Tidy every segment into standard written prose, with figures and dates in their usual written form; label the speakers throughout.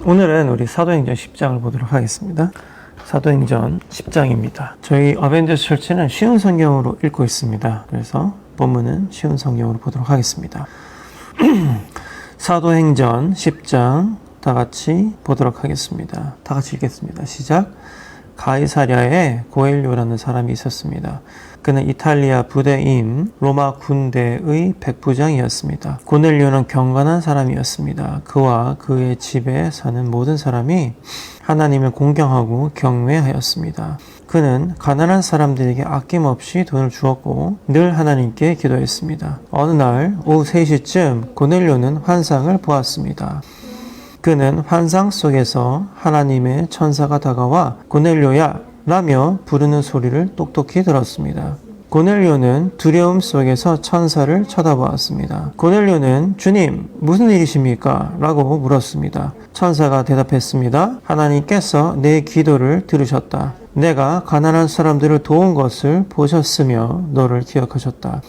Speaker 1: 오늘은 우리 사도행전 10장을 보도록 하겠습니다. 사도행전 10장입니다. 저희 어벤져스 철치는 쉬운 성경으로 읽고 있습니다. 그래서 본문은 쉬운 성경으로 보도록 하겠습니다. 사도행전 10장 다 같이 보도록 하겠습니다. 다 같이 읽겠습니다. 시작. 가이사랴에 고엘료라는 사람이 있었습니다. 그는 이탈리아 부대인 로마 군대의 백부장이었습니다. 고넬료는 경건한 사람이었습니다. 그와 그의 집에 사는 모든 사람이 하나님을 공경하고 경외하였습니다. 그는 가난한 사람들에게 아낌없이 돈을 주었고 늘 하나님께 기도했습니다. 어느 날 오후 3시쯤 고넬료는 환상을 보았습니다. 그는 환상 속에서 하나님의 천사가 다가와 고넬료야 라며 부르는 소리를 똑똑히 들었습니다. 고넬료는 두려움 속에서 천사를 쳐다보았습니다. 고넬료는 주님 무슨 일이십니까? 라고 물었습니다. 천사가 대답했습니다. 하나님께서 내 기도를 들으셨다. 내가 가난한 사람들을 도운 것을 보셨으며 너를 기억하셨다.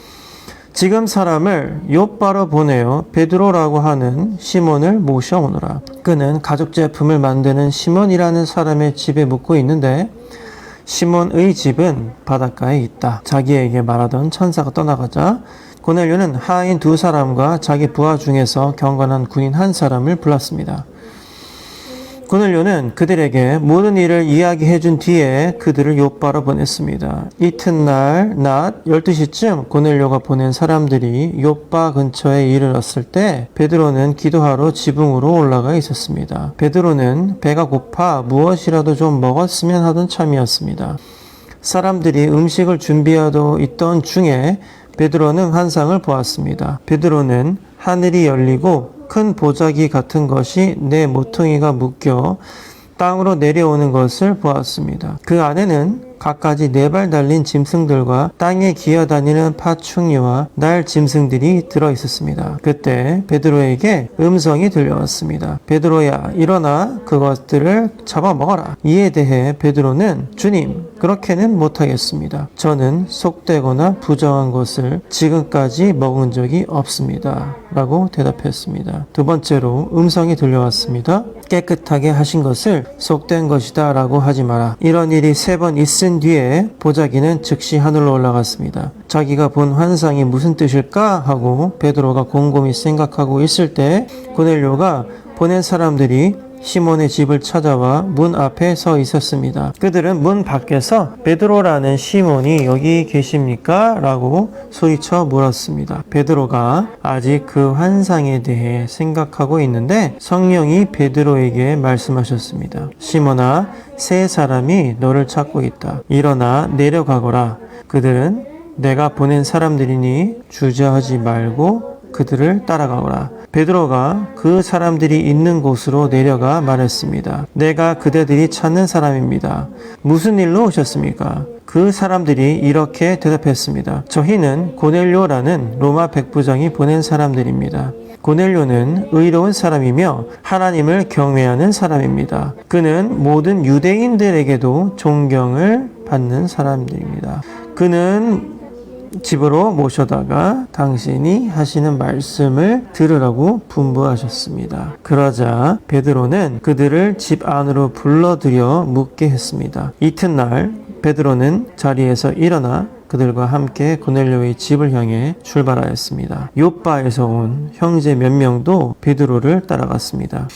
Speaker 1: 지금 사람을 욥바로 보내어 베드로라고 하는 시몬을 모셔오너라. 그는 가죽 제품을 만드는 시몬이라는 사람의 집에 묵고 있는데 시몬의 집은 바닷가에 있다. 자기에게 말하던 천사가 떠나가자 고넬료는 하인 2사람과 자기 부하 중에서 경건한 군인 1사람을 불렀습니다. 고넬료는 그들에게 모든 일을 이야기해 준 뒤에 그들을 욥바로 보냈습니다. 이튿날 낮 12시쯤 고넬료가 보낸 사람들이 욥바 근처에 이르렀을 때 베드로는 기도하러 지붕으로 올라가 있었습니다. 베드로는 배가 고파 무엇이라도 좀 먹었으면 하던 참이었습니다. 사람들이 음식을 준비하고 있던 중에 베드로는 환상을 보았습니다. 베드로는 하늘이 열리고 큰 보자기 같은 것이 내 모퉁이가 묶여 땅으로 내려오는 것을 보았습니다. 그 안에는 갖가지 4발 달린 짐승들과 땅에 기어다니는 파충류와 날 짐승들이 들어있었습니다. 그때 베드로에게 음성이 들려왔습니다. 베드로야 일어나 그것들을 잡아먹어라. 이에 대해 베드로는 주님 그렇게는 못하겠습니다. 저는 속되거나 부정한 것을 지금까지 먹은 적이 없습니다. 라고 대답했습니다. 두 번째로 음성이 들려왔습니다. 깨끗하게 하신 것을 속된 것이다 라고 하지 마라. 이런 일이 3번 있은 뒤에 보자기는 즉시 하늘로 올라갔습니다. 자기가 본 환상이 무슨 뜻일까 하고 베드로가 곰곰이 생각하고 있을 때 고넬료가 보낸 사람들이 시몬의 집을 찾아와 문 앞에 서 있었습니다. 그들은 문 밖에서 베드로라는 시몬이 여기 계십니까? 라고 소리쳐 물었습니다. 베드로가 아직 그 환상에 대해 생각하고 있는데 성령이 베드로에게 말씀하셨습니다. 시몬아, 3사람이 너를 찾고 있다. 일어나 내려가거라. 그들은 내가 보낸 사람들이니 주저하지 말고 그들을 따라가거라. 베드로가 그 사람들이 있는 곳으로 내려가 말했습니다. 내가 그대들이 찾는 사람입니다. 무슨 일로 오셨습니까? 그 사람들이 이렇게 대답했습니다. 저희는 고넬료라는 로마 백부장이 보낸 사람들입니다. 고넬료는 의로운 사람이며 하나님을 경외하는 사람입니다. 그는 모든 유대인들에게도 존경을 받는 사람들입니다. 그는 집으로 모셔다가 당신이 하시는 말씀을 들으라고 분부하셨습니다. 그러자 베드로는 그들을 집 안으로 불러들여 묻게 했습니다. 이튿날 베드로는 자리에서 일어나 그들과 함께 고넬료의 집을 향해 출발하였습니다. 욥바에서 온 형제 몇 명도 베드로를 따라갔습니다.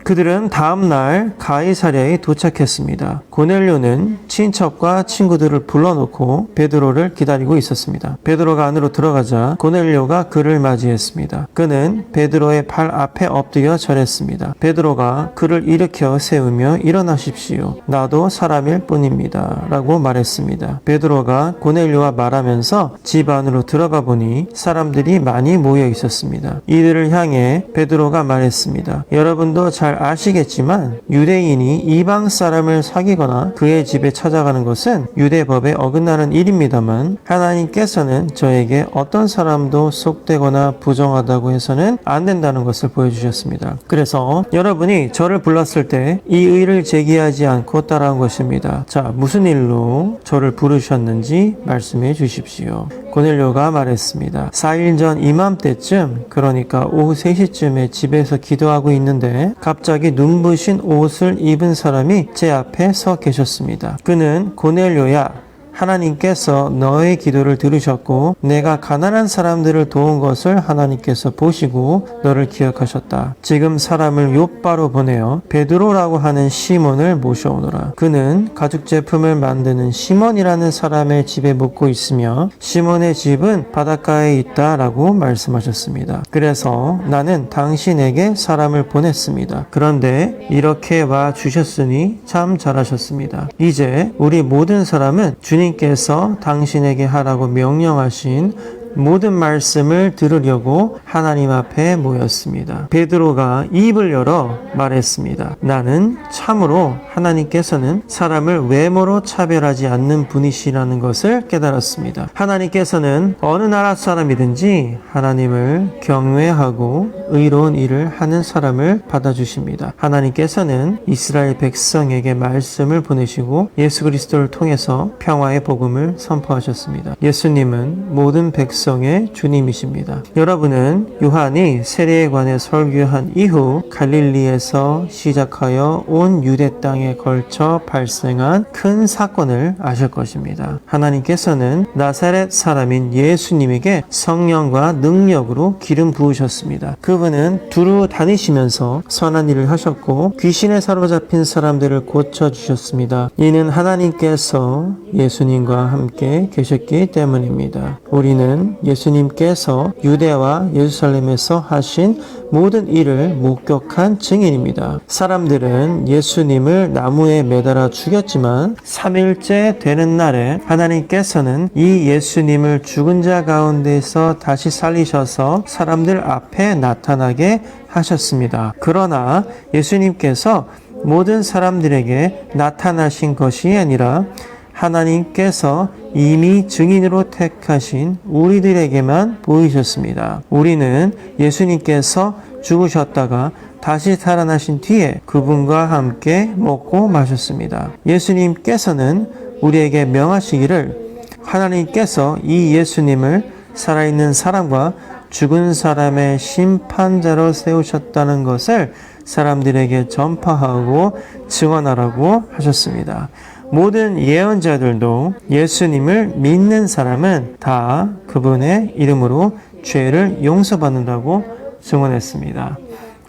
Speaker 1: 그들은 다음 날 가이사랴에 도착했습니다. 고넬료는 친척과 친구들을 불러놓고 베드로를 기다리고 있었습니다. 베드로가 안으로 들어가자 고넬료가 그를 맞이했습니다. 그는 베드로의 발 앞에 엎드려 절했습니다. 베드로가 그를 일으켜 세우며 일어나십시오. 나도 사람일 뿐입니다. 라고 말했습니다. 베드로가 고넬료와 말하면서 집 안으로 들어가 보니 사람들이 많이 모여 있었습니다. 이들을 향해 베드로가 말했습니다. 여러분도 잘 아시겠지만 유대인이 이방 사람을 사귀거나 그의 집에 찾아가는 것은 유대법에 어긋나는 일입니다만 하나님께서는 저에게 어떤 사람도 속되거나 부정하다고 해서는 안 된다는 것을 보여주셨습니다. 그래서 여러분이 저를 불렀을 때 이 의를 제기하지 않고 따라온 것입니다. 자, 무슨 일로 저를 부르셨는지 말씀해 주십시오. 고넬료가 말했습니다. 4일 전 이맘때쯤, 그러니까 오후 3시쯤에 집에서 기도하고 있는데 갑자기 눈부신 옷을 입은 사람이 제 앞에 서 계셨습니다. 그는 고넬료야, 하나님께서 너의 기도를 들으셨고 내가 가난한 사람들을 도운 것을 하나님께서 보시고 너를 기억하셨다. 지금 사람을 욥바로 보내어 베드로라고 하는 시몬을 모셔오너라. 그는 가죽 제품을 만드는 시몬이라는 사람의 집에 묵고 있으며 시몬의 집은 바닷가에 있다라고 말씀하셨습니다. 그래서 나는 당신에게 사람을 보냈습니다. 그런데 이렇게 와 주셨으니 참 잘하셨습니다. 이제 우리 모든 사람은 주님께서 당신에게 하라고 명령하신 모든 말씀을 들으려고 하나님 앞에 모였습니다. 베드로가 입을 열어 말했습니다. 나는 참으로 하나님께서는 사람을 외모로 차별하지 않는 분이시라는 것을 깨달았습니다. 하나님께서는 어느 나라 사람이든지 하나님을 경외하고 의로운 일을 하는 사람을 받아주십니다. 하나님께서는 이스라엘 백성에게 말씀을 보내시고 예수 그리스도를 통해서 평화의 복음을 선포하셨습니다. 예수님은 모든 백성의 주님이십니다. 여러분은 요한이 세례에 관해 설교한 이후 갈릴리에서 시작하여 온 유대 땅에 걸쳐 발생한 큰 사건을 아실 것입니다. 하나님께서는 나사렛 사람인 예수님에게 성령과 능력으로 기름 부으셨습니다. 그분은 두루 다니시면서 선한 일을 하셨고 귀신에 사로잡힌 사람들을 고쳐주셨습니다. 이는 하나님께서 예수님과 함께 계셨기 때문입니다. 우리는 예수님께서 유대와 예루살렘에서 하신 모든 일을 목격한 증인입니다. 사람들은 예수님을 나무에 매달아 죽였지만 3일째 되는 날에 하나님께서는 이 예수님을 죽은 자 가운데서 다시 살리셔서 사람들 앞에 나타나게 하셨습니다. 그러나 예수님께서 모든 사람들에게 나타나신 것이 아니라 하나님께서 이미 증인으로 택하신 우리들에게만 보이셨습니다. 우리는 예수님께서 죽으셨다가 다시 살아나신 뒤에 그분과 함께 먹고 마셨습니다. 예수님께서는 우리에게 명하시기를 하나님께서 이 예수님을 살아있는 사람과 죽은 사람의 심판자로 세우셨다는 것을 사람들에게 전파하고 증언하라고 하셨습니다. 모든 예언자들도 예수님을 믿는 사람은 다 그분의 이름으로 죄를 용서받는다고 증언했습니다.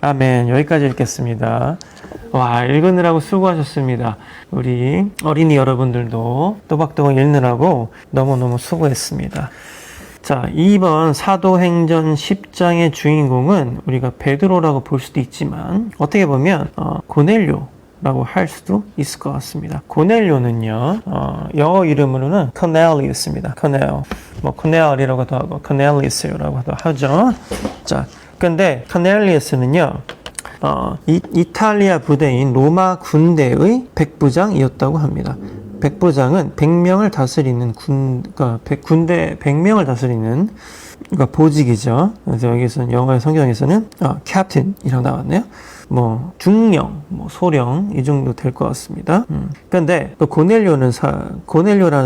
Speaker 1: 아멘. 여기까지 읽겠습니다. 와, 읽으느라고 수고하셨습니다. 우리 어린이 여러분들도 또박또박 읽느라고 너무너무 수고했습니다. 자, 2번 사도행전 10장의 주인공은 우리가 베드로라고 볼 수도 있지만 어떻게 보면 고넬료라고 할 수도 있을 것 같습니다. 고넬료는요, 영어 이름으로는 Cornelius입니다. Cornel이라고도 하고 Cornelius라고도 하죠. 자, 근데 Cornelius는요, 이탈리아 부대인 로마 군대의 백부장이었다고 합니다. 백부장은 100명을 다스리는 군대 100명을 다스리는 보직이죠. 그래서 여기서는 영어의 성경에서는 캡틴이라고 나왔네요. 뭐 중령, 뭐 소령 이 정도 될 것 같습니다. 그런데 또 고넬료라는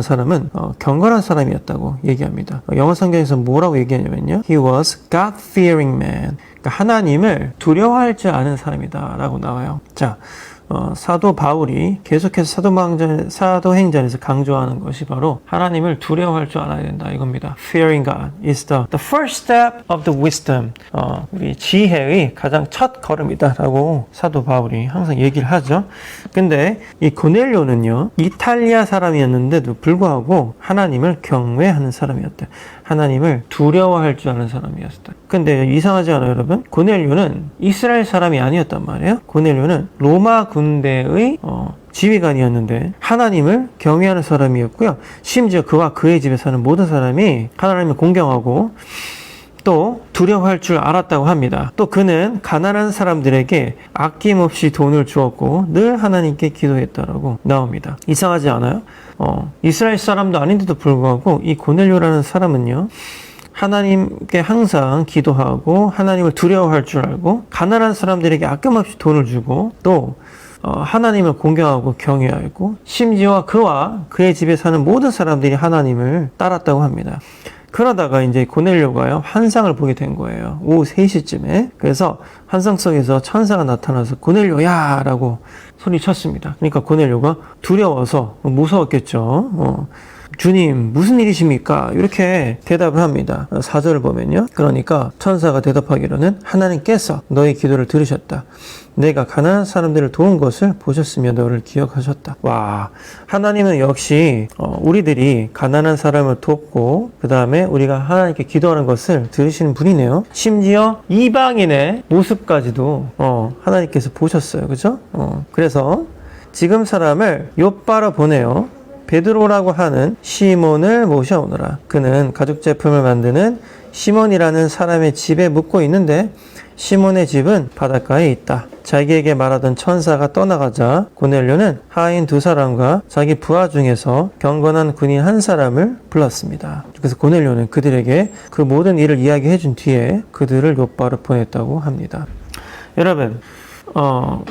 Speaker 1: 사람은 경건한 사람이었다고 얘기합니다. 영어 성경에서 뭐라고 얘기하냐면요, He was God-fearing man. 그러니까 하나님을 두려워할 줄 아는 사람이다라고 나와요. 자, 사도 바울이 계속해서 사도행전에서 강조하는 것이 바로 하나님을 두려워할 줄 알아야 된다 이겁니다. Fearing God is the first step of the wisdom. 우리 지혜의 가장 첫 걸음이다라고 사도 바울이 항상 얘기를 하죠. 근데 이 고넬료는요, 이탈리아 사람이었는데도 불구하고 하나님을 경외하는 사람이었대. 하나님을 두려워할 줄 아는 사람이었다. 근데 이상하지 않아요, 여러분? 고넬료는 이스라엘 사람이 아니었단 말이에요. 고넬료는 로마 군대의 지휘관이었는데 하나님을 경외하는 사람이었고요. 심지어 그와 그의 집에 사는 모든 사람이 하나님을 공경하고 또 두려워할 줄 알았다고 합니다. 또 그는 가난한 사람들에게 아낌없이 돈을 주었고 늘 하나님께 기도했다라고 나옵니다. 이상하지 않아요? 이스라엘 사람도 아닌데도 불구하고 이 고넬료라는 사람은요, 하나님께 항상 기도하고 하나님을 두려워할 줄 알고 가난한 사람들에게 아낌없이 돈을 주고 또 하나님을 공경하고 경외하고 심지어 그와 그의 집에 사는 모든 사람들이 하나님을 따랐다고 합니다. 그러다가 이제 고넬료가요, 환상을 보게 된 거예요. 오후 3시쯤에. 그래서 환상 속에서 천사가 나타나서 고넬료야! 라고 소리쳤습니다. 그러니까 고넬료가 두려워서 무서웠겠죠. 주님, 무슨 일이십니까? 이렇게 대답을 합니다. 4절을 보면요. 그러니까 천사가 대답하기로는 하나님께서 너의 기도를 들으셨다. 내가 가난한 사람들을 도운 것을 보셨으며 너를 기억하셨다. 와, 하나님은 역시 우리들이 가난한 사람을 돕고 그 다음에 우리가 하나님께 기도하는 것을 들으시는 분이네요. 심지어 이방인의 모습까지도 하나님께서 보셨어요. 그죠? 그래서 지금 사람을 욥바로 보내요. 베드로라고 하는 시몬을 모셔오너라. 그는 가죽 제품을 만드는 시몬이라는 사람의 집에 묵고 있는데 시몬의 집은 바닷가에 있다. 자기에게 말하던 천사가 떠나가자 고넬료는 하인 2사람과 자기 부하 중에서 경건한 군인 1사람을 불렀습니다. 그래서 고넬료는 그들에게 그 모든 일을 이야기해 준 뒤에 그들을 욥바로 보냈다고 합니다. 여러분,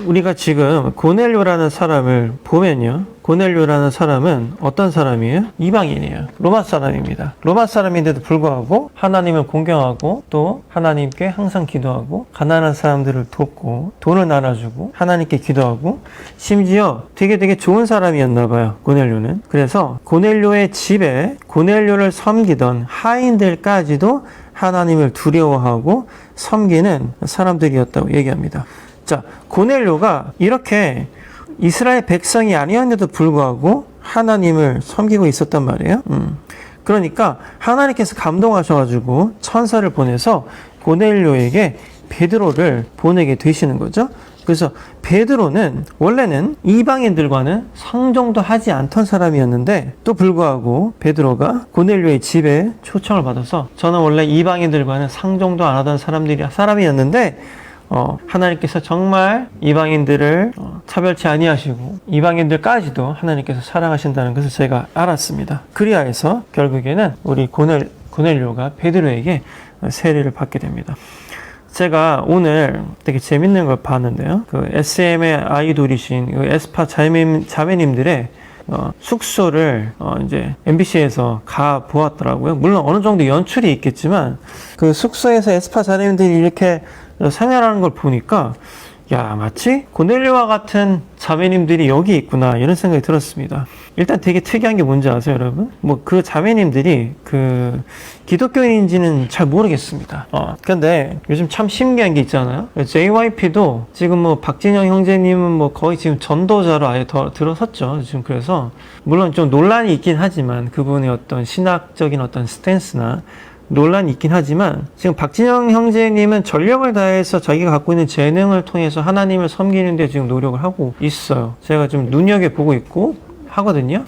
Speaker 1: 우리가 지금 고넬료라는 사람을 보면요. 고넬료라는 사람은 어떤 사람이에요? 이방인이에요. 로마 사람입니다. 로마 사람인데도 불구하고 하나님을 공경하고 또 하나님께 항상 기도하고 가난한 사람들을 돕고 돈을 나눠주고 하나님께 기도하고 심지어 되게 좋은 사람이었나 봐요. 고넬료는. 그래서 고넬료의 집에 고넬료를 섬기던 하인들까지도 하나님을 두려워하고 섬기는 사람들이었다고 얘기합니다. 자, 고넬료가 이렇게 이스라엘 백성이 아니었는데도 불구하고 하나님을 섬기고 있었단 말이에요. 그러니까 하나님께서 감동하셔가지고 천사를 보내서 고넬료에게 베드로를 보내게 되시는 거죠. 그래서 베드로는 원래는 이방인들과는 상종도 하지 않던 사람이었는데 또 불구하고 베드로가 고넬료의 집에 초청을 받아서 저는 원래 이방인들과는 상종도 안 하던 사람이었는데 하나님께서 정말 이방인들을 차별치 아니하시고 이방인들까지도 하나님께서 사랑하신다는 것을 제가 알았습니다. 그리하여서 결국에는 우리 고넬료가 베드로에게 세례를 받게 됩니다. 제가 오늘 되게 재밌는 걸 봤는데요. 그 SM의 아이돌이신 그 에스파 자매님들의 숙소를 이제 MBC에서 가 보았더라고요. 물론 어느 정도 연출이 있겠지만 그 숙소에서 에스파 자매님들이 이렇게 생활하는 걸 보니까 야, 마치 고넬료와 같은 자매님들이 여기 있구나 이런 생각이 들었습니다. 일단 되게 특이한 게 뭔지 아세요, 여러분? 뭐 그 자매님들이 그 기독교인인지는 잘 모르겠습니다. 근데 요즘 참 신기한 게 있잖아요. JYP도 지금 뭐 박진영 형제님은 뭐 거의 지금 전도자로 아예 더 들어섰죠. 지금 그래서 물론 좀 논란이 있긴 하지만 그분의 어떤 신학적인 어떤 스탠스나 논란이 있긴 하지만 지금 박진영 형제님은 전력을 다해서 자기가 갖고 있는 재능을 통해서 하나님을 섬기는 데 지금 노력을 하고 있어요. 제가 좀 눈여겨보고 있고 하거든요.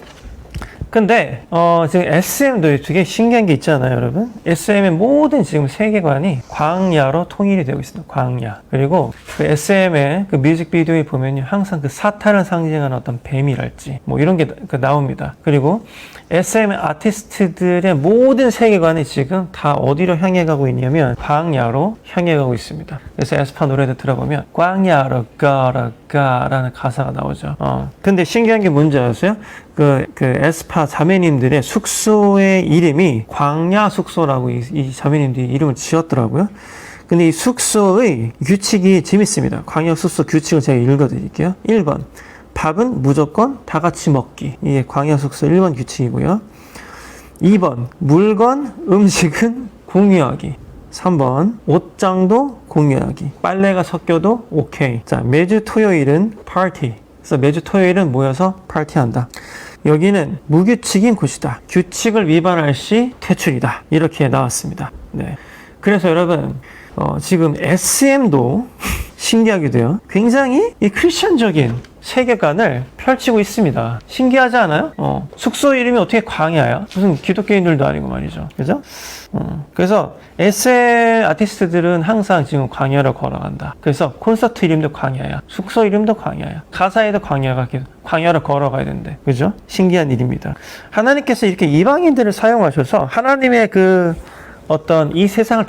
Speaker 1: 근데 지금 SM도 되게 신기한 게 있잖아요, 여러분. SM의 모든 지금 세계관이 광야로 통일이 되고 있습니다. 광야. 그리고 그 SM의 그 뮤직비디오에 보면요, 항상 그 사탄을 상징하는 어떤 뱀이랄지 뭐 이런 게 나옵니다. 그리고 SM 아티스트들의 모든 세계관이 지금 다 어디로 향해 가고 있냐면 광야로 향해 가고 있습니다. 그래서 에스파 노래들 들어보면 광야로 가라가라는 가사가 나오죠. 근데 신기한 게 뭔지 아세요? 그 에스파 자매님들의 숙소의 이름이 광야 숙소라고 이 자매님들이 이름을 지었더라고요. 근데 이 숙소의 규칙이 재밌습니다. 광야 숙소 규칙을 제가 읽어드릴게요. 1번. 밥은 무조건 다 같이 먹기. 이게 광야 숙소 1번 규칙이고요. 2번. 물건, 음식은 공유하기. 3번. 옷장도 공유하기. 빨래가 섞여도 오케이. 자, 매주 토요일은 파티. 그래서 매주 토요일은 모여서 파티한다. 여기는 무규칙인 곳이다. 규칙을 위반할 시 퇴출이다. 이렇게 나왔습니다. 네. 그래서 여러분, 지금 SM도 신기하게도요, 굉장히 이 크리스천적인 세계관을 펼치고 있습니다. 신기하지 않아요? 숙소 이름이 어떻게 광야야? 무슨 기독교인들도 아니고 말이죠. 그죠? 그래서 SM 아티스트들은 항상 지금 광야로 걸어간다. 그래서 콘서트 이름도 광야야. 숙소 이름도 광야야. 가사에도 광야로 걸어가야 된대. 그죠? 신기한 일입니다. 하나님께서 이렇게 이방인들을 사용하셔서 하나님의 그 어떤 이 세상을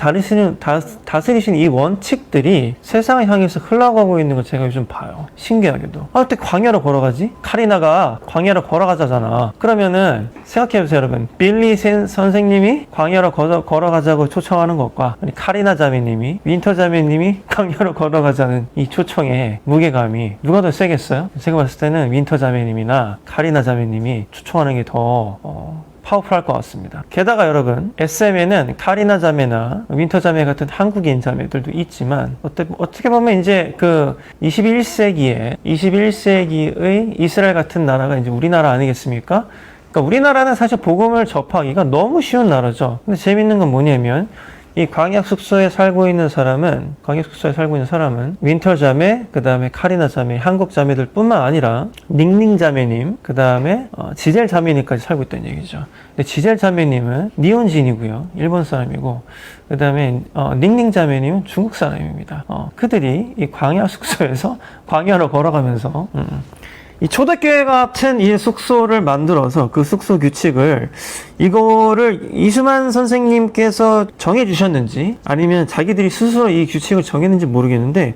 Speaker 1: 다스리시는 이 원칙들이 세상을 향해서 흘러가고 있는 걸 제가 요즘 봐요. 신기하게도. 어떻게 광야로 걸어가지? 카리나가 광야로 걸어가자잖아. 그러면은 생각해보세요, 여러분. 빌리 선생님이 광야로 걸어가자고 초청하는 것과 카리나 자매님이, 윈터 자매님이 광야로 걸어가자는 이 초청의 무게감이 누가 더 세겠어요? 제가 봤을 때는 윈터 자매님이나 카리나 자매님이 초청하는 게 더 파워풀할 것 같습니다. 게다가 여러분, SM에는 카리나 자매나 윈터 자매 같은 한국인 자매들도 있지만 어떻게 보면 이제 그 21세기의 이스라엘 같은 나라가 이제 우리나라 아니겠습니까? 그러니까 우리나라는 사실 복음을 접하기가 너무 쉬운 나라죠. 근데 재밌는 건 뭐냐면 이 광야 숙소에 살고 있는 사람은 윈터 자매, 그 다음에 카리나 자매, 한국 자매들 뿐만 아니라 닝닝 자매님, 그 다음에 지젤 자매님까지 살고 있다는 얘기죠. 근데 지젤 자매님은 니혼진이고요, 일본 사람이고, 그 다음에 닝닝 자매님은 중국 사람입니다. 그들이 이 광야 숙소에서 광야로 걸어가면서 이 초대교회 같은 이 숙소를 만들어서 그 숙소 규칙을 이거를 이수만 선생님께서 정해주셨는지 아니면 자기들이 스스로 이 규칙을 정했는지 모르겠는데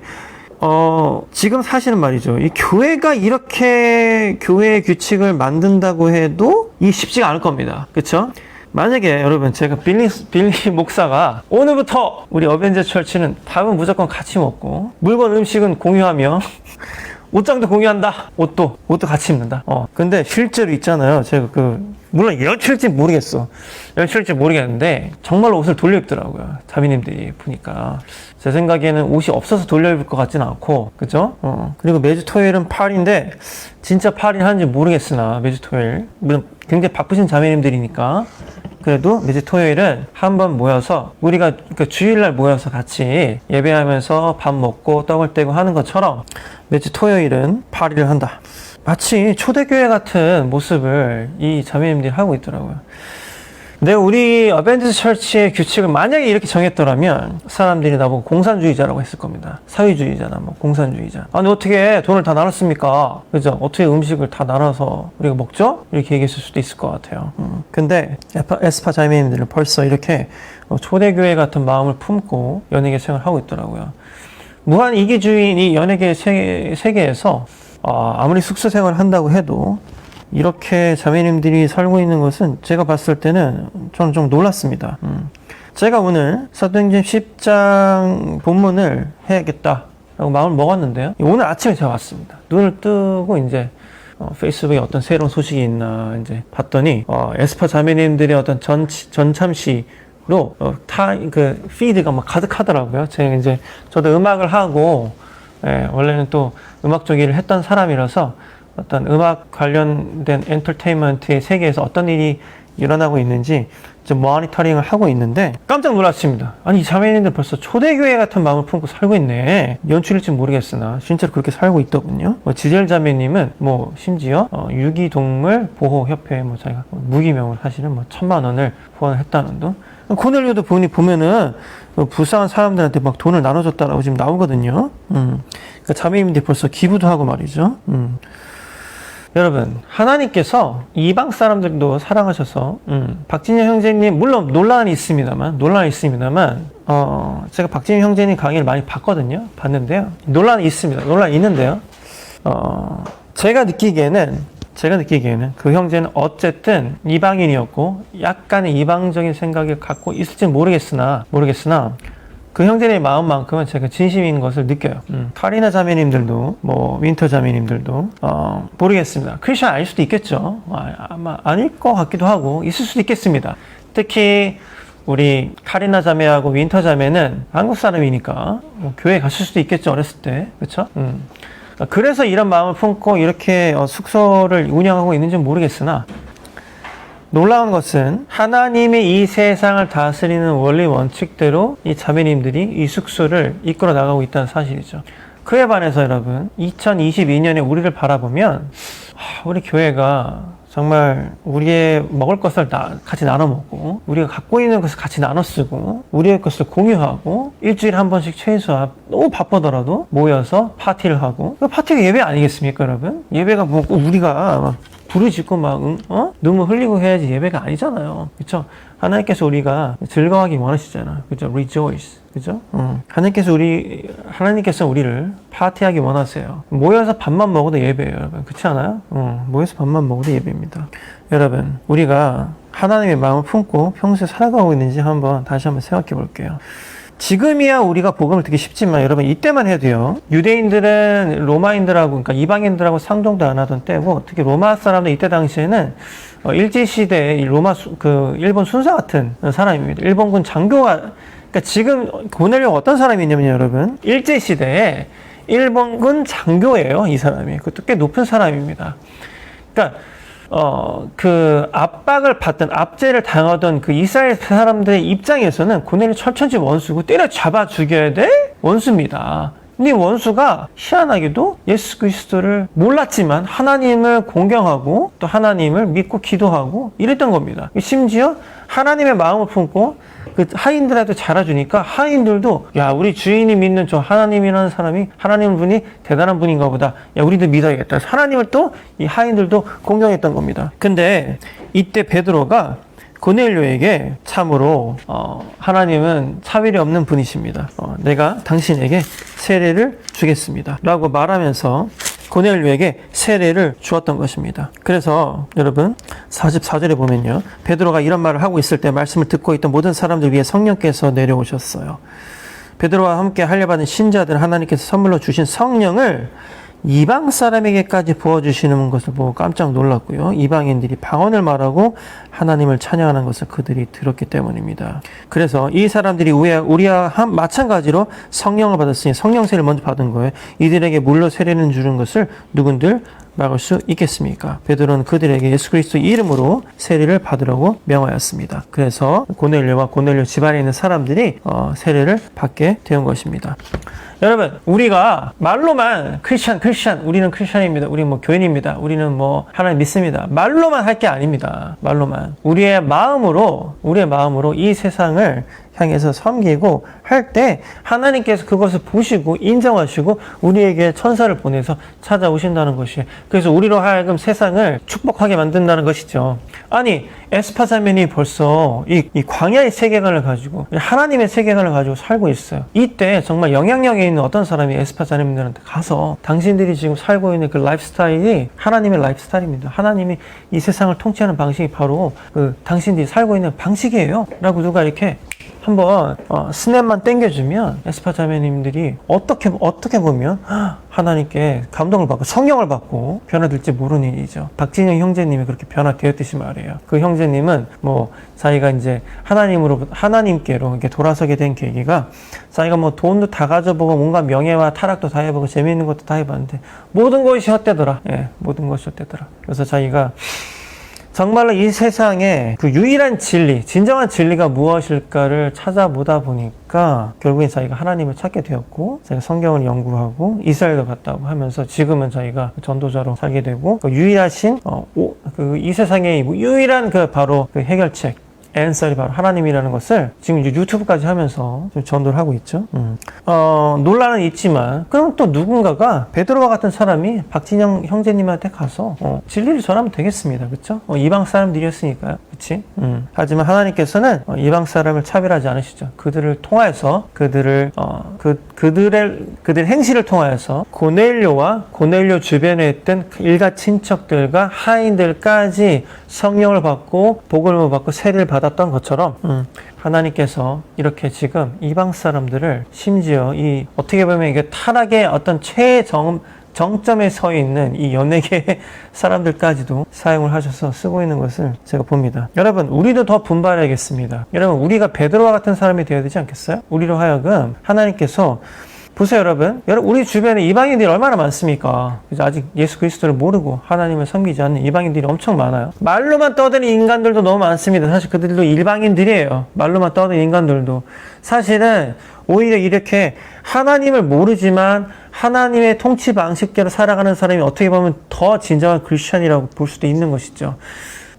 Speaker 1: 지금 사실은 말이죠. 이 교회가 이렇게 교회의 규칙을 만든다고 해도 이 쉽지가 않을 겁니다. 그쵸? 만약에 여러분 제가 빌리 목사가 오늘부터 우리 어벤져 철치는 밥은 무조건 같이 먹고 물건 음식은 공유하며 옷장도 공유한다. 옷도 같이 입는다. 근데 실제로 있잖아요. 제가 물론 연출일지 모르겠는데 정말로 옷을 돌려 입더라고요. 자매님들이 보니까. 제 생각에는 옷이 없어서 돌려 입을 것 같지는 않고, 그죠? 그리고 매주 토요일은 8인데 진짜 8일 하는지 모르겠으나 매주 토요일 물론 굉장히 바쁘신 자매님들이니까 그래도 매주 토요일은 한번 모여서 우리가 그러니까 주일날 모여서 같이 예배하면서 밥 먹고 떡을 떼고 하는 것처럼 매주 토요일은 8일을 한다. 마치 초대교회 같은 모습을 이 자매님들이 하고 있더라고요. 근데 우리 어벤져스 처치의 규칙을 만약에 이렇게 정했더라면 사람들이 나보고 공산주의자라고 했을 겁니다. 사회주의자나 뭐 공산주의자. 아니 어떻게 돈을 다 나눴습니까? 그죠? 어떻게 음식을 다 나눠서 우리가 먹죠? 이렇게 얘기했을 수도 있을 것 같아요. 근데 에스파 자매님들은 벌써 이렇게 초대교회 같은 마음을 품고 연예계 생활을 하고 있더라고요. 무한 이기주의인 이 연예계 세계에서 아무리 숙소 생활을 한다고 해도 이렇게 자매님들이 살고 있는 것은 제가 봤을 때는 저는 좀 놀랐습니다. 제가 오늘 사도행전 10장 본문을 해야겠다라고 마음을 먹었는데요. 오늘 아침에 제가 왔습니다. 눈을 뜨고 이제 페이스북에 어떤 새로운 소식이 있나 이제 봤더니 에스파 자매님들의 어떤 전참시 로 그 피드가 막 가득하더라고요. 제가 이제 저도 음악을 하고 원래는 또 음악 쪽 일을 했던 사람이라서 어떤 음악 관련된 엔터테인먼트의 세계에서 어떤 일이 일어나고 있는지 좀 모니터링을 하고 있는데 깜짝 놀랐습니다. 아니 이 자매님들 벌써 초대교회 같은 마음을 품고 살고 있네. 연출일지 모르겠으나 진짜로 그렇게 살고 있더군요. 지젤 자매님은 뭐 심지어 유기동물 보호협회에 뭐 자기가 무기명을 하시는 뭐 1,000만 원을 후원을 했다는 둥. 코넬료도 보면은 불쌍한 사람들한테 막 돈을 나눠줬다라고 지금 나오거든요. 그러니까 자매님들이 벌써 기부도 하고 말이죠. 여러분, 하나님께서 이방 사람들도 사랑하셔서 박진영 형제님 물론 논란이 있습니다만 제가 박진영 형제님 강의를 많이 봤는데요. 논란이 있습니다. 논란이 있는데요. 제가 느끼기에는 그 형제는 어쨌든 이방인이었고 약간의 이방적인 생각을 갖고 있을지는 모르겠으나 그 형제의 마음만큼은 제가 진심인 것을 느껴요. 카리나 자매님들도 뭐 윈터 자매님들도 모르겠습니다. 크리스천 아닐 수도 있겠죠. 아마 아닐 것 같기도 하고 있을 수도 있겠습니다. 특히 우리 카리나 자매하고 윈터 자매는 한국 사람이니까 뭐 교회 갔을 수도 있겠죠. 어렸을 때. 그렇죠? 그래서 이런 마음을 품고 이렇게 숙소를 운영하고 있는지는 모르겠으나 놀라운 것은 하나님의 이 세상을 다스리는 원리 원칙대로 이 자매님들이 이 숙소를 이끌어 나가고 있다는 사실이죠. 그에 반해서 여러분 2022년에 우리를 바라보면 우리 교회가 정말 우리의 먹을 것을 같이 나눠 먹고 우리가 갖고 있는 것을 같이 나눠 쓰고 우리의 것을 공유하고 일주일에 한 번씩 최소한 너무 바쁘더라도 모여서 파티를 하고 파티가 예배 아니겠습니까 여러분? 예배가 뭐 우리가 부르짖고 막 눈물 흘리고 해야지 예배가 아니잖아요. 그렇죠? 하나님께서 우리가 즐거워하기 원하시잖아요. 그죠? Rejoice. 그죠? 하나님께서 우리를 파티하기 원하세요. 모여서 밥만 먹어도 예배예요, 여러분. 그렇지 않아요? 모여서 밥만 먹어도 예배입니다. 여러분, 우리가 하나님의 마음을 품고 평소에 살아가고 있는지 다시 한번 생각해 볼게요. 지금이야 우리가 복음을 듣기 쉽지만 여러분 이때만 해도요. 유대인들은 로마인들하고 그러니까 이방인들하고 상종도 안 하던 때고 특히 로마 사람들 이때 당시에는 일제시대의 일본 순사 같은 사람입니다. 일본군 장교가 그러니까 지금 고넬료가 어떤 사람이냐면요, 여러분. 일제시대에 일본군 장교예요, 이 사람이. 그것도 꽤 높은 사람입니다. 그러니까 압박을 받던, 압제를 당하던 그 이스라엘 사람들의 입장에서는 고넬료 철천지 원수고 때려잡아 죽여야 될 원수입니다. 근데 원수가 희한하게도 예수 그리스도를 몰랐지만 하나님을 공경하고 또 하나님을 믿고 기도하고 이랬던 겁니다. 심지어 하나님의 마음을 품고 그 하인들한테 잘해주니까 하인들도 야 우리 주인이 믿는 저 하나님이라는 사람이 하나님 분이 대단한 분인가 보다. 야 우리도 믿어야겠다. 하나님을 또 이 하인들도 공경했던 겁니다. 근데 이때 베드로가 고넬료에게 참으로 하나님은 차별이 없는 분이십니다. 내가 당신에게 세례를 주겠습니다. 라고 말하면서 고넬료에게 세례를 주었던 것입니다. 그래서 여러분 44절에 보면요. 베드로가 이런 말을 하고 있을 때 말씀을 듣고 있던 모든 사람들 위에 성령께서 내려오셨어요. 베드로와 함께 할례받은 신자들 하나님께서 선물로 주신 성령을 이방 사람에게까지 부어주시는 것을 보고 깜짝 놀랐고요. 이방인들이 방언을 말하고 하나님을 찬양하는 것을 그들이 들었기 때문입니다. 그래서 이 사람들이 우리와 마찬가지로 성령을 받았으니 성령세를 먼저 받은 거예요. 이들에게 물로 세례는 주는 것을 누군들 막을 수 있겠습니까? 베드로는 그들에게 예수 그리스도 이름으로 세례를 받으라고 명하였습니다. 그래서 고넬료와 고넬료 집안에 있는 사람들이 세례를 받게 된 것입니다. 여러분, 우리가 말로만 크리스찬, 우리는 크리스찬입니다. 우리는 뭐 교인입니다. 우리는 뭐 하나님 믿습니다. 말로만 할 게 아닙니다. 말로만. 우리의 마음으로 이 세상을 향해서 섬기고 할 때 하나님께서 그것을 보시고 인정하시고 우리에게 천사를 보내서 찾아오신다는 것이에요. 그래서 우리로 하여금 세상을 축복하게 만든다는 것이죠. 아니 에스파자면이 벌써 이 광야의 세계관을 가지고 하나님의 세계관을 가지고 살고 있어요. 이때 정말 영향력이 있는 어떤 사람이 에스파자님들한테 가서 당신들이 지금 살고 있는 그 라이프스타일이 하나님의 라이프스타일입니다. 하나님이 이 세상을 통치하는 방식이 바로 그 당신들이 살고 있는 방식이에요. 라고 누가 이렇게 한번 스냅만 땡겨주면 에스파 자매님들이 어떻게 보면 하나님께 감동을 받고 성령을 받고 변화될지 모르는 일이죠. 박진영 형제님이 그렇게 변화되었듯이 말이에요. 그 형제님은 뭐 자기가 이제 하나님께로 이렇게 돌아서게 된 계기가 자기가 뭐 돈도 다 가져보고 뭔가 명예와 타락도 다 해보고 재미있는 것도 다 해봤는데 모든 것이 헛되더라. 예, 모든 것이 헛되더라. 그래서 자기가 정말로 이 세상에 그 유일한 진리, 진정한 진리가 무엇일까를 찾아보다 보니까 결국엔 자기가 하나님을 찾게 되었고 자기가 성경을 연구하고 이스라엘도 갔다고 하면서 지금은 자기가 전도자로 살게 되고 그 유일하신 이 세상의 유일한 바로 그 해결책 앤서리 바로 하나님이라는 것을 지금 유튜브까지 하면서 좀 전도를 하고 있죠. 논란은 있지만 그럼 또 누군가가 베드로와 같은 사람이 박진영 형제님한테 가서 진리를 전하면 되겠습니다. 그렇죠? 이방 사람들이었으니까요. 그렇지? 하지만 하나님께서는 이방 사람을 차별하지 않으시죠. 그들을 통하여서 그들의 행실을 통하여서 고넬료와 고넬료 주변에 있던 일가 친척들과 하인들까지 성령을 받고 복음을 받고 세례를 받았던 것처럼 하나님께서 이렇게 지금 이방 사람들을 심지어 이 어떻게 보면 이게 타락의 어떤 정점에 서 있는 이 연예계 사람들까지도 사용을 하셔서 쓰고 있는 것을 제가 봅니다. 여러분, 우리도 더 분발해야겠습니다. 여러분, 우리가 베드로와 같은 사람이 되어야 되지 않겠어요? 우리로 하여금 하나님께서 보세요, 여러분, 우리 주변에 이방인들이 얼마나 많습니까? 아직 예수 그리스도를 모르고 하나님을 섬기지 않는 이방인들이 엄청 많아요. 말로만 떠드는 인간들도 너무 많습니다. 사실 그들도 일방인들이에요. 말로만 떠드는 인간들도. 사실은 오히려 이렇게 하나님을 모르지만 하나님의 통치 방식대로 살아가는 사람이 어떻게 보면 더 진정한 크리스천이라고 볼 수도 있는 것이죠.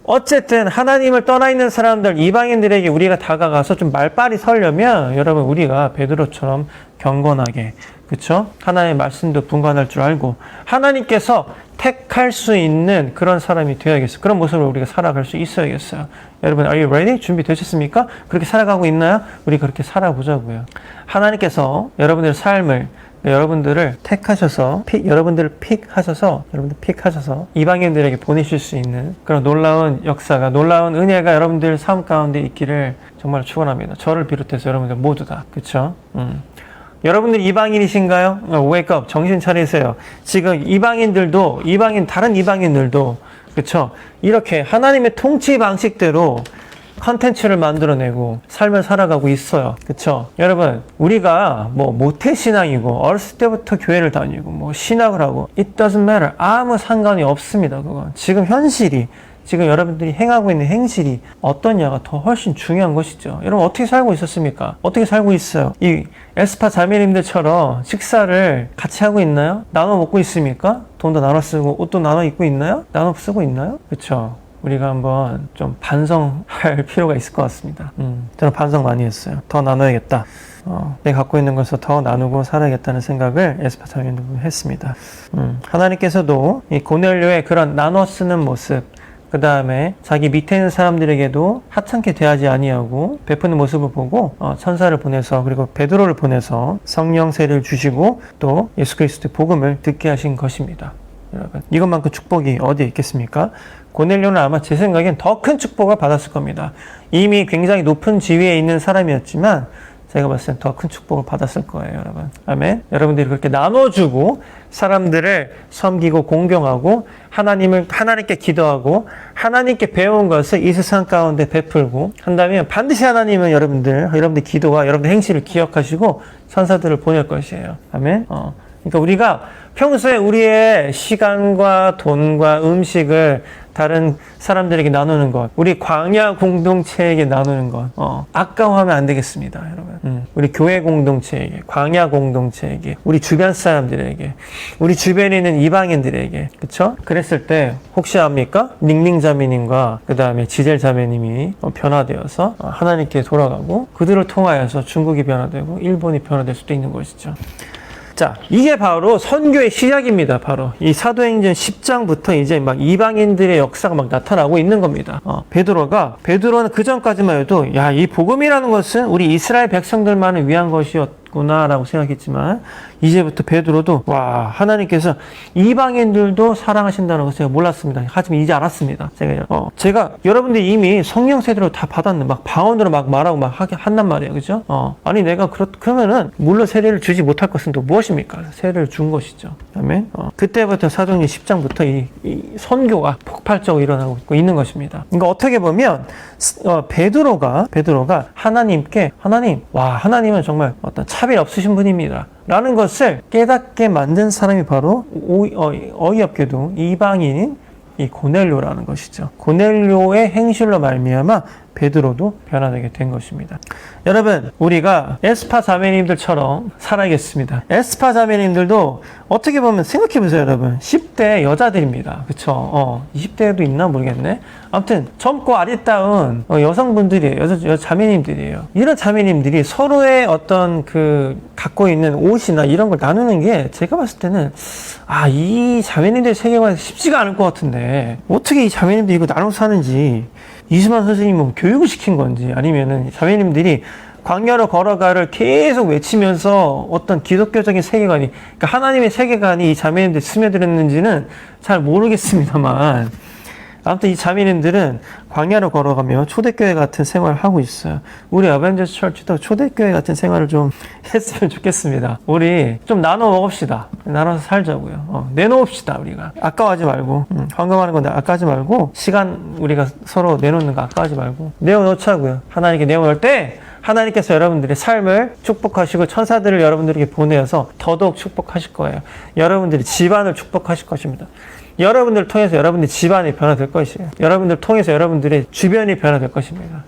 Speaker 1: 어쨌든 하나님을 떠나 있는 사람들, 이방인들에게 우리가 다가가서 좀 말빨이 서려면 여러분 우리가 베드로처럼 경건하게, 그쵸? 하나님의 말씀도 분간할 줄 알고 하나님께서 택할 수 있는 그런 사람이 되어야겠어요. 그런 모습으로 우리가 살아갈 수 있어야겠어요. 여러분, are you ready? 준비되셨습니까? 그렇게 살아가고 있나요? 우리 그렇게 살아보자고요. 하나님께서 여러분들의 삶을, 여러분들을 택하셔서, 여러분들을 픽하셔서 이방인들에게 보내실 수 있는 그런 놀라운 역사가, 놀라운 은혜가 여러분들 삶 가운데 있기를 정말 축원합니다. 저를 비롯해서 여러분들 모두 다, 그쵸? 여러분들 이방인이신가요? Wake up, 정신 차리세요. 지금 다른 이방인들도, 그쵸? 이렇게 하나님의 통치 방식대로 컨텐츠를 만들어내고 삶을 살아가고 있어요. 그쵸? 여러분, 우리가 모태신앙이고 어렸을 때부터 교회를 다니고 신학을 하고 it doesn't matter. 아무 상관이 없습니다. 그건 지금 현실이, 지금 여러분들이 행하고 있는 행실이 어떠냐가 더 훨씬 중요한 것이죠. 여러분, 어떻게 살고 있었습니까? 어떻게 살고 있어요? 이 에스파 자매님들처럼 식사를 같이 하고 있나요? 나눠 먹고 있습니까? 돈도 나눠 쓰고 옷도 나눠 입고 있나요? 나눠 쓰고 있나요? 그쵸? 우리가 한번 좀 반성할 필요가 있을 것 같습니다. 저는 반성 많이 했어요. 더 나눠야겠다. 내가 갖고 있는 것을 더 나누고 살아야겠다는 생각을 에스파 자매님들 했습니다. 하나님께서도 이 고넬료의 그런 나눠 쓰는 모습, 그 다음에 자기 밑에 있는 사람들에게도 하찮게 대하지 아니하고 베푸는 모습을 보고 천사를 보내서, 그리고 베드로를 보내서 성령 세례를 주시고 또 예수 그리스도의 복음을 듣게 하신 것입니다. 여러분, 이것만큼 축복이 어디에 있겠습니까? 고넬료는 아마 제 생각엔 더 큰 축복을 받았을 겁니다. 이미 굉장히 높은 지위에 있는 사람이었지만 제가 봤을 땐 더 큰 축복을 받았을 거예요, 여러분. 아멘. 여러분들이 그렇게 나눠주고 사람들을 섬기고 공경하고 하나님께 기도하고 하나님께 배운 것을 이 세상 가운데 베풀고 한다면 반드시 하나님은 여러분들 기도와 여러분들 행실을 기억하시고 천사들을 보낼 것이에요. 아멘. 그러니까 우리가 평소에 우리의 시간과 돈과 음식을 다른 사람들에게 나누는 것, 우리 광야 공동체에게 나누는 것, 아까워하면 안 되겠습니다, 여러분. 우리 교회 공동체에게, 광야 공동체에게, 우리 주변 사람들에게, 우리 주변에 있는 이방인들에게, 그쵸? 그랬을 때 혹시 압니까? 닝닝 자매님과 그 다음에 지젤 자매님이 변화되어서 하나님께 돌아가고 그들을 통하여서 중국이 변화되고 일본이 변화될 수도 있는 것이죠. 자, 이게 바로 선교의 시작입니다. 바로 이 사도행전 10장부터 이제 막 이방인들의 역사가 막 나타나고 있는 겁니다. 베드로는 그 전까지만 해도 이 복음이라는 것은 우리 이스라엘 백성들만을 위한 것이었구나라고 생각했지만 이제부터 베드로도 하나님께서 이방인들도 사랑하신다는 것을 제가 몰랐습니다. 하지만 이제 알았습니다. 제가 여러분들이 이미 성령 세례로 다 받았는데 막 방언으로 막 말하고 막 한단 말이에요. 그죠? 아니 내가 그러면은 물론 세례를 주지 못할 것은 또 무엇입니까? 세례를 준 것이죠. 아멘. 그때부터 사도행전 10장부터 이 선교가 폭발적으로 일어나고 있는 것입니다. 그러니까 어떻게 보면 베드로가 하나님께 하나님은 정말 어떤 차별 없으신 분입니다. 라는 것을 깨닫게 만든 사람이 바로 어이없게도 이방인인 이 고넬료라는 것이죠. 고넬료의 행실로 말미암아 베드로도 변화되게 된 것입니다. 여러분, 우리가 에스파 자매님들처럼 살아야겠습니다. 에스파 자매님들도 어떻게 보면 생각해보세요, 여러분. 10대 여자들입니다. 그쵸? 20대에도 있나 모르겠네. 아무튼 젊고 아리따운 여성분들이에요. 여자 자매님들이에요. 이런 자매님들이 서로의 어떤 갖고 있는 옷이나 이런 걸 나누는 게 제가 봤을 때는 이 자매님들의 세계관이 쉽지가 않을 것 같은데 어떻게 이 자매님들이 이거 나눠서 사는지 이수만 선생님은 교육을 시킨 건지 아니면은 자매님들이 광야로 걸어가를 계속 외치면서 어떤 기독교적인 세계관이, 그러니까 하나님의 세계관이 이 자매님들 스며들었는지는 잘 모르겠습니다만 아무튼 이 자매님들은 광야로 걸어가며 초대교회 같은 생활을 하고 있어요. 우리 어벤져스 철치도 초대교회 같은 생활을 좀 했으면 좋겠습니다. 우리 좀 나눠 먹읍시다. 나눠서 살자고요. 내놓읍시다. 우리가 아까워하지 말고 헌금하는 건데 아까워하지 말고 시간 우리가 서로 내놓는 거 아까워하지 말고 내어놓자고요. 하나님께 내어놓을 때 하나님께서 여러분들의 삶을 축복하시고 천사들을 여러분들에게 보내어서 더더욱 축복하실 거예요. 여러분들이 집안을 축복하실 것입니다. 여러분들을 통해서 여러분들의 집안이 변화될 것이에요. 여러분들을 통해서 여러분들의 주변이 변화될 것입니다.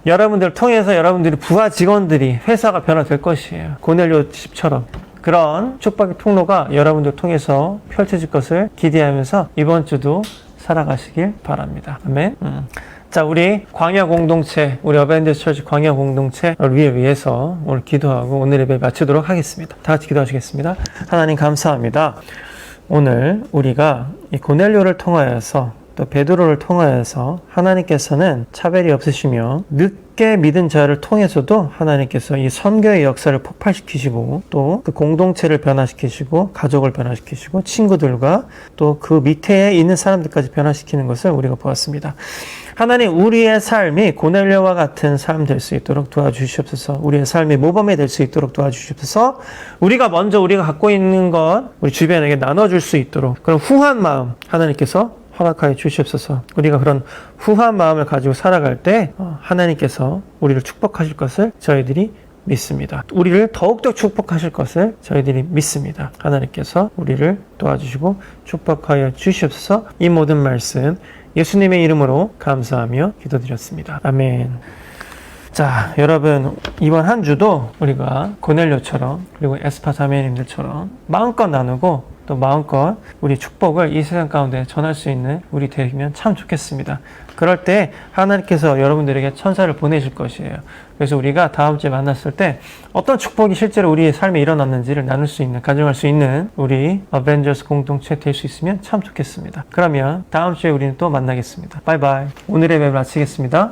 Speaker 1: 여러분들을 통해서 여러분들의 부하 직원들이 회사가 변화될 것이에요. 고넬료 집처럼. 그런 축복의 통로가 여러분들을 통해서 펼쳐질 것을 기대하면서 이번 주도 살아가시길 바랍니다. 아멘. 자, 우리 광야 공동체, 우리 어벤져스 처치 광야 공동체를 위해서 오늘 기도하고 오늘 예배 마치도록 하겠습니다. 다 같이 기도하시겠습니다. 하나님 감사합니다. 오늘 우리가 이 고넬료를 통하여서 또 베드로를 통하여서 하나님께서는 차별이 없으시며 늦게 믿은 자를 통해서도 하나님께서 이 선교의 역사를 폭발시키시고 또 그 공동체를 변화시키시고 가족을 변화시키시고 친구들과 또 그 밑에 있는 사람들까지 변화시키는 것을 우리가 보았습니다. 하나님, 우리의 삶이 고넬료와 같은 삶 될 수 있도록 도와주시옵소서. 우리의 삶이 모범이 될 수 있도록 도와주시옵소서. 우리가 갖고 있는 것 우리 주변에게 나눠줄 수 있도록 그런 후한 마음 하나님께서 허락하여 주시옵소서. 우리가 그런 후한 마음을 가지고 살아갈 때 하나님께서 우리를 축복하실 것을 저희들이 믿습니다. 우리를 더욱더 축복하실 것을 저희들이 믿습니다. 하나님께서 우리를 도와주시고 축복하여 주시옵소서. 이 모든 말씀 예수님의 이름으로 감사하며 기도드렸습니다. 아멘. 자, 여러분, 이번 한 주도 우리가 고넬료처럼 그리고 에스파 자매님들처럼 마음껏 나누고 또 마음껏 우리 축복을 이 세상 가운데 전할 수 있는 우리 되면 참 좋겠습니다. 그럴 때 하나님께서 여러분들에게 천사를 보내실 것이에요. 그래서 우리가 다음 주에 만났을 때 어떤 축복이 실제로 우리의 삶에 일어났는지를 나눌 수 있는, 가정할 수 있는 우리 어벤져스 공동체 될 수 있으면 참 좋겠습니다. 그러면 다음 주에 우리는 또 만나겠습니다. 바이바이. 오늘의 예배 마치겠습니다.